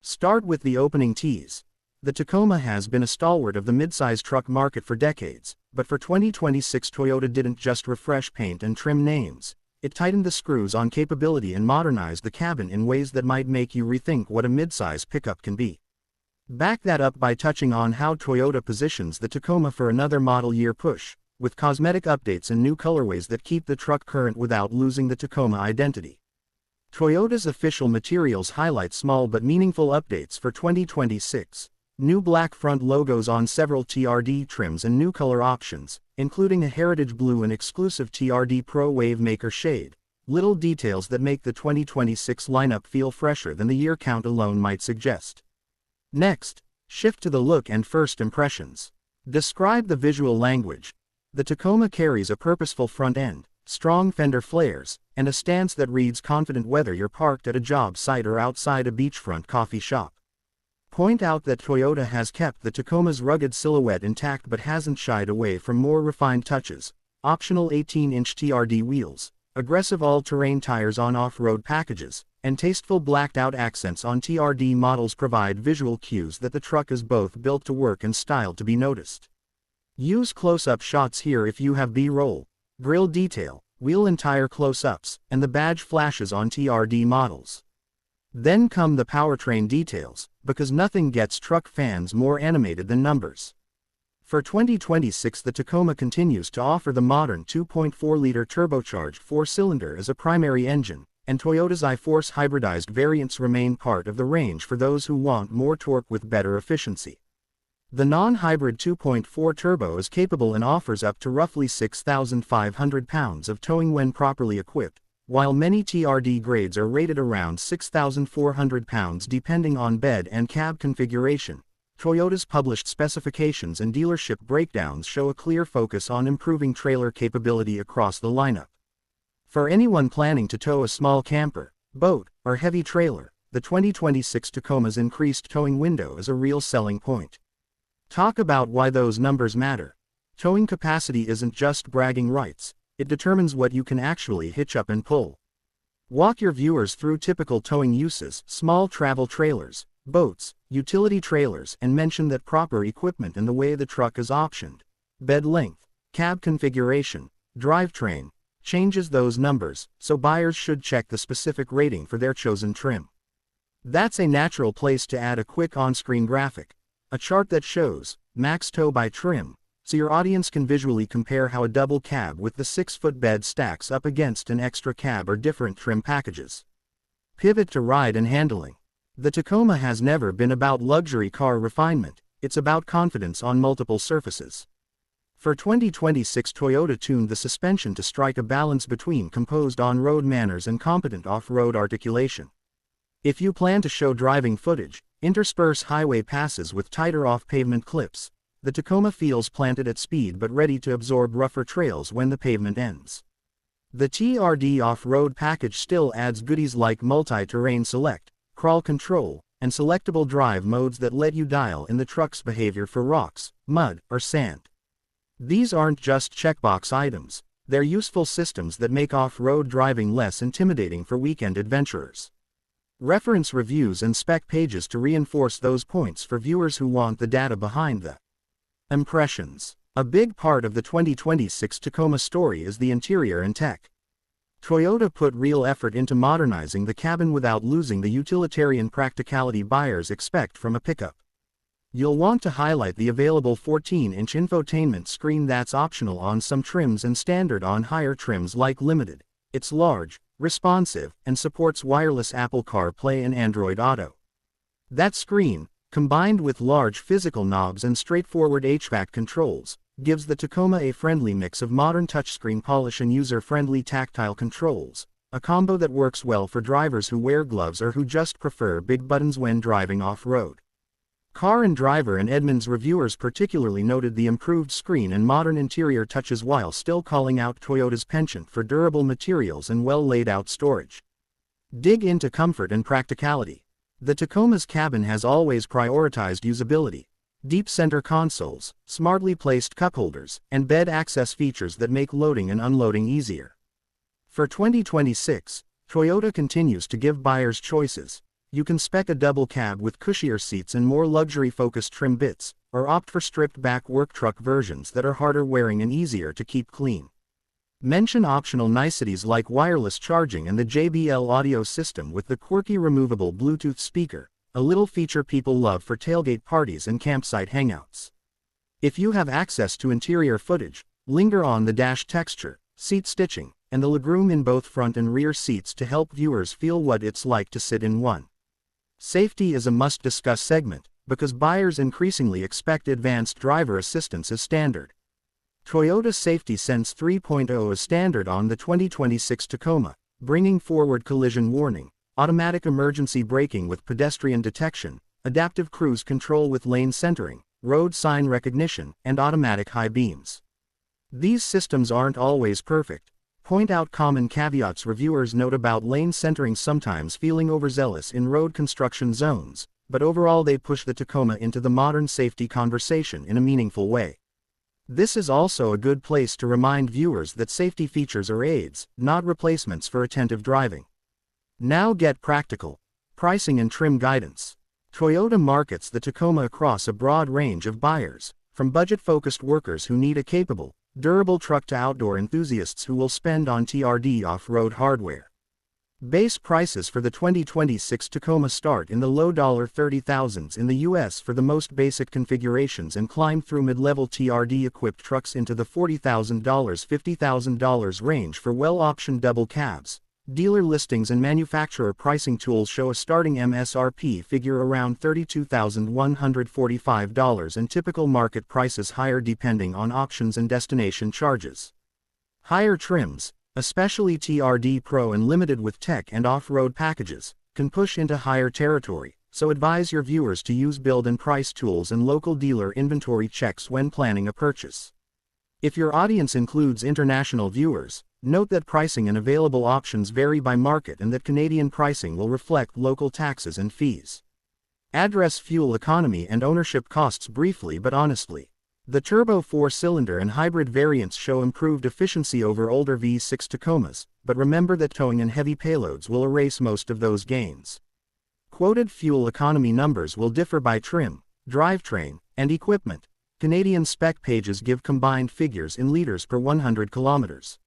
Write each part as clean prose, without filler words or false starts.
Start with the opening tease. The Tacoma has been a stalwart of the midsize truck market for decades, but for 2026 Toyota didn't just refresh paint and trim names. It tightened the screws on capability and modernized the cabin in ways that might make you rethink what a midsize pickup can be. Back that up by touching on how Toyota positions the Tacoma for another model year push, with cosmetic updates and new colorways that keep the truck current without losing the Tacoma identity. Toyota's official materials highlight small but meaningful updates for 2026. New black front logos on several TRD trims and new color options, including a heritage blue and exclusive TRD Pro Wavemaker shade. Little details that make the 2026 lineup feel fresher than the year count alone might suggest. Next, shift to the look and first impressions. Describe the visual language. The Tacoma carries a purposeful front end, strong fender flares, and a stance that reads confident whether you're parked at a job site or outside a beachfront coffee shop. Point out that Toyota has kept the Tacoma's rugged silhouette intact but hasn't shied away from more refined touches. Optional 18-inch TRD wheels, aggressive all-terrain tires on off-road packages, and tasteful blacked-out accents on TRD models provide visual cues that the truck is both built to work and styled to be noticed. Use close-up shots here if you have B-roll, grille detail, wheel and tire close-ups, and the badge flashes on TRD models. Then come the powertrain details, because nothing gets truck fans more animated than numbers. For 2026 the Tacoma continues to offer the modern 2.4-liter turbocharged four-cylinder as a primary engine, and Toyota's iForce hybridized variants remain part of the range for those who want more torque with better efficiency. The non-hybrid 2.4 turbo is capable and offers up to roughly 6,500 pounds of towing when properly equipped, while many TRD grades are rated around 6,400 pounds depending on bed and cab configuration. Toyota's published specifications and dealership breakdowns show a clear focus on improving trailer capability across the lineup. For anyone planning to tow a small camper, boat, or heavy trailer, the 2026 Tacoma's increased towing window is a real selling point. Talk about why those numbers matter. Towing capacity isn't just bragging rights, it determines what you can actually hitch up and pull. Walk your viewers through typical towing uses: small travel trailers, boats, utility trailers, and mention that proper equipment and the way the truck is optioned, bed length, cab configuration, drivetrain, changes those numbers, so buyers should check the specific rating for their chosen trim. That's a natural place to add a quick on-screen graphic, a chart that shows max tow by trim, so your audience can visually compare how a double cab with the 6-foot bed stacks up against an extra cab or different trim packages. Pivot to ride and handling. The Tacoma has never been about luxury car refinement, it's about confidence on multiple surfaces. For 2026 Toyota tuned the suspension to strike a balance between composed on-road manners and competent off-road articulation. If you plan to show driving footage, intersperse highway passes with tighter off-pavement clips, the Tacoma feels planted at speed but ready to absorb rougher trails when the pavement ends. The TRD off-road package still adds goodies like multi-terrain select, crawl control, and selectable drive modes that let you dial in the truck's behavior for rocks, mud, or sand. These aren't just checkbox items, they're useful systems that make off-road driving less intimidating for weekend adventurers. Reference reviews and spec pages to reinforce those points for viewers who want the data behind the impressions. A big part of the 2026 Tacoma story is the interior and tech. Toyota put real effort into modernizing the cabin without losing the utilitarian practicality buyers expect from a pickup. You'll want to highlight the available 14-inch infotainment screen that's optional on some trims and standard on higher trims like Limited. It's large, responsive, and supports wireless Apple CarPlay and Android Auto. That screen, combined with large physical knobs and straightforward HVAC controls, gives the Tacoma a friendly mix of modern touchscreen polish and user-friendly tactile controls, a combo that works well for drivers who wear gloves or who just prefer big buttons when driving off-road. Car and Driver and Edmunds reviewers particularly noted the improved screen and modern interior touches while still calling out Toyota's penchant for durable materials and well-laid-out storage. Dig into comfort and practicality. The Tacoma's cabin has always prioritized usability. Deep center consoles, smartly placed cup holders, and bed access features that make loading and unloading easier. For 2026, Toyota continues to give buyers choices. You can spec a double cab with cushier seats and more luxury-focused trim bits, or opt for stripped-back work truck versions that are harder wearing and easier to keep clean. Mention optional niceties like wireless charging and the JBL audio system with the quirky removable Bluetooth speaker, a little feature people love for tailgate parties and campsite hangouts. If you have access to interior footage, linger on the dash texture, seat stitching, and the legroom in both front and rear seats to help viewers feel what it's like to sit in one. Safety is a must-discuss segment, because buyers increasingly expect advanced driver assistance as standard. Toyota Safety Sense 3.0 is standard on the 2026 Tacoma, bringing forward collision warning, automatic emergency braking with pedestrian detection, adaptive cruise control with lane centering, road sign recognition, and automatic high beams. These systems aren't always perfect. Point out common caveats. Reviewers note about lane centering sometimes feeling overzealous in road construction zones, but overall they push the Tacoma into the modern safety conversation in a meaningful way. This is also a good place to remind viewers that safety features are aids, not replacements for attentive driving. Now get practical. Pricing and trim guidance. Toyota markets the Tacoma across a broad range of buyers, from budget-focused workers who need a capable, durable truck to outdoor enthusiasts who will spend on TRD off-road hardware. Base prices for the 2026 Tacoma start in the low $30,000s in the US for the most basic configurations and climb through mid-level TRD-equipped trucks into the $40,000 $50,000 range for well-optioned double cabs. Dealer listings and manufacturer pricing tools show a starting MSRP figure around $32,145 and typical market prices higher depending on options and destination charges. Higher trims, especially TRD Pro and Limited with tech and off-road packages, can push into higher territory, so advise your viewers to use build and price tools and local dealer inventory checks when planning a purchase. If your audience includes international viewers, note that pricing and available options vary by market and that Canadian pricing will reflect local taxes and fees. Address fuel economy and ownership costs briefly but honestly. The turbo 4-cylinder and hybrid variants show improved efficiency over older V6 Tacomas, but remember that towing and heavy payloads will erase most of those gains. Quoted fuel economy numbers will differ by trim, drivetrain, and equipment. Canadian spec pages give combined figures in liters per 100 kilometers,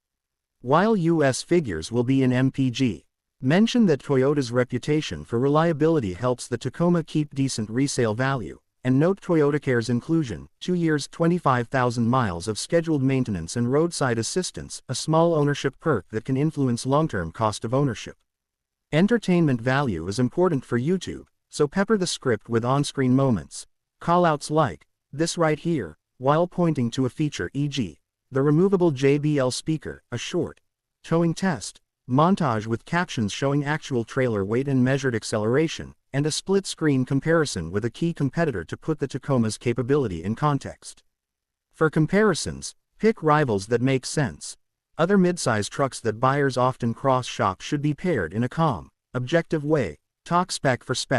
while US figures will be in mpg. Mention that Toyota's reputation for reliability helps the Tacoma keep decent resale value, and note ToyotaCare's inclusion, 2 years 25,000 miles of scheduled maintenance and roadside assistance, a small ownership perk that can influence long-term cost of ownership. Entertainment value is important for YouTube, so pepper the script with on-screen moments. Callouts like, "This right here," while pointing to a feature, e.g., the removable JBL speaker, a short towing test, montage with captions showing actual trailer weight and measured acceleration, and a split-screen comparison with a key competitor to put the Tacoma's capability in context. For comparisons, pick rivals that make sense. Other midsize trucks that buyers often cross-shop should be paired in a calm, objective way. Talk spec for spec.